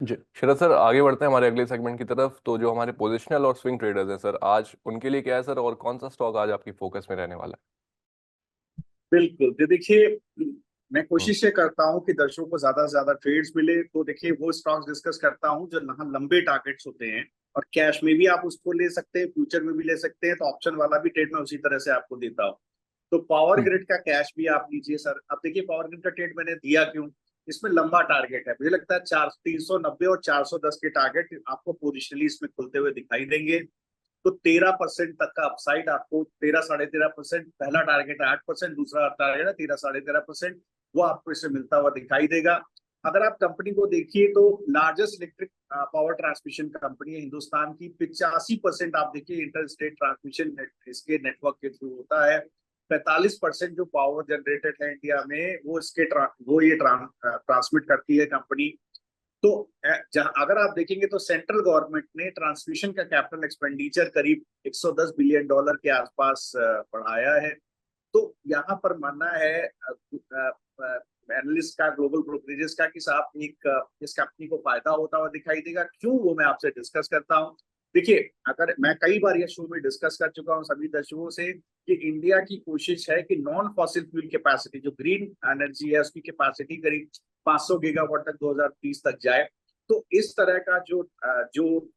जी शरद sir, आगे बढ़ते हैं हमारे अगले सेगमेंट की तरफ। तो जो हमारे पोजिशनल और स्विंग ट्रेडर्स हैं सर, आज उनके लिए क्या है सर, और कौन सा स्टॉक आज आपकी फोकस में रहने वाला बिल्कुल। तो देखिए, मैं है? कोशिश ये करता हूँ कि दर्शकों को ज्यादा से ज्यादा ट्रेड्स मिले। तो देखिए, वो स्टॉक्स डिस्कस करता हूँ जो यहाँ लंबे टारगेट्स होते हैं, और कैश में भी आप उसको ले सकते हैं, फ्यूचर में भी ले सकते हैं। तो ऑप्शन वाला भी ट्रेड मैं उसी तरह से आपको देता हूँ। तो पावर हम्म। ग्रिड का कैश भी आप लीजिए सर। अब देखिए, पावर ग्रिड का ट्रेड मैंने दिया क्यों? इसमें लंबा टारगेट है, मुझे लगता है 390 और 410 के टारगेट आपको पोजिशनली इसमें खुलते हुए दिखाई देंगे। तो 13% तक का अपसाइड आपको, 13 साढ़े 13%। पहला टारगेट है 8%, दूसरा टारगेट है 13 साढ़े 13%। वो आपको इससे मिलता हुआ दिखाई देगा। अगर आप कंपनी को देखिए तो largest electric power transmission company है हिंदुस्तान की। 85% आप देखिए इंटर स्टेट ट्रांसमिशन इसके नेटवर्क के थ्रू होता है। 45% जो पावर जनरेटेड है इंडिया में, वो वो ये ट्रांसमिट करती है कंपनी। तो जहां अगर आप देखेंगे तो सेंट्रल गवर्नमेंट ने ट्रांसमिशन का कैपिटल एक्सपेंडिचर करीब 110 बिलियन डॉलर के आसपास बढ़ाया है। तो यहाँ पर मानना है एनालिस्ट का, ग्लोबल ब्रोकरेजेस का, कि साहब इस कंपनी को फायदा होता हुआ दिखाई देगा। क्यों, वो मैं आपसे डिस्कस करता हूँ। देखिए, अगर मैं कई बार ये शो में डिस्कस कर चुका हूँ सभी दर्शकों से कि इंडिया की कोशिश है कि नॉन फॉसिल फ्यूल कैपेसिटी, जो ग्रीन एनर्जी है, उसकी कैपेसिटी करीब 500 गीगावाट तक 2030 तक जाए। तो इस तरह का जो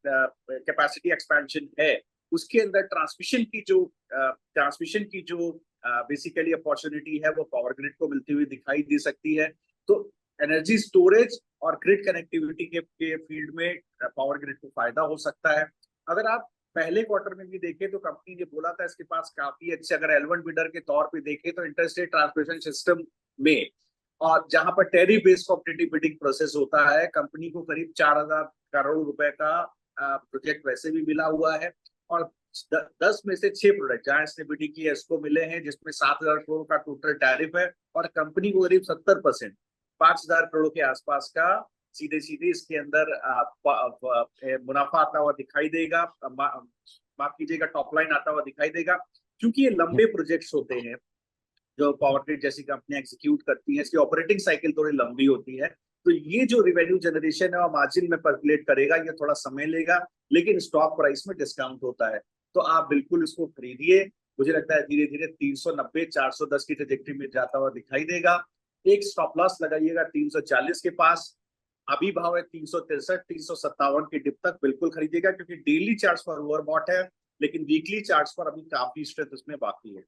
कैपेसिटी एक्सपेंशन है, उसके अंदर ट्रांसमिशन की जो बेसिकली अपॉर्चुनिटी है, वो पावर ग्रिड को मिलती हुई दिखाई दे सकती है। तो एनर्जी स्टोरेज और ग्रिड कनेक्टिविटी के फील्ड में पावर ग्रिड को फायदा हो सकता है। अगर आप पहले क्वार्टर में भी देखें तो कंपनी ने बोला था इसके पास काफी अच्छे, अगर एल वन बिडर के तौर पे देखें तो इंटरस्टेट ट्रांसमिशन सिस्टम में, और जहां पर टेरी बेस्ड कॉम्पिटिटिव बिडिंग प्रोसेस होता है, कंपनी को करीब 4,000 करोड़ रुपए का प्रोजेक्ट वैसे भी मिला हुआ है। और 10 में से 6 प्रोडक्ट जहां इसने बिडिंग की है, इसको मिले हैं, जिसमें 7,000 करोड़ का टोटल टैरिफ है। और कंपनी को करीब 70%, 5,000 करोड़ के आसपास का सीधे सीधे इसके अंदर मुनाफा आता हुआ दिखाई देगा। माफ कीजिएगा, टॉप लाइन आता हुआ दिखाई देगा। क्योंकि ये लंबे प्रोजेक्ट्स होते हैं जो पावर ग्रिड जैसी कंपनियां एग्जीक्यूट करती हैं, इसकी ऑपरेटिंग साइकिल थोड़ी लंबी होती है। तो ये जो रिवेन्यू जनरेशन है और मार्जिन में परकुलेट करेगा, ये थोड़ा समय लेगा, लेकिन स्टॉक प्राइस में डिस्काउंट होता है। तो आप बिल्कुल इसको खरीदिए। मुझे लगता है धीरे धीरे 390 410 की ट्रेजेक्टरी में जाता हुआ दिखाई देगा। एक स्टॉप लॉस लगाइएगा 340 के पास। अभी भाव है 363, 357 की डिप तक बिल्कुल खरीदिएगा, क्योंकि डेली चार्ट्स पर ओवरबॉट है, लेकिन वीकली चार्ट्स पर अभी काफी स्ट्रेंथ इसमें बाकी है।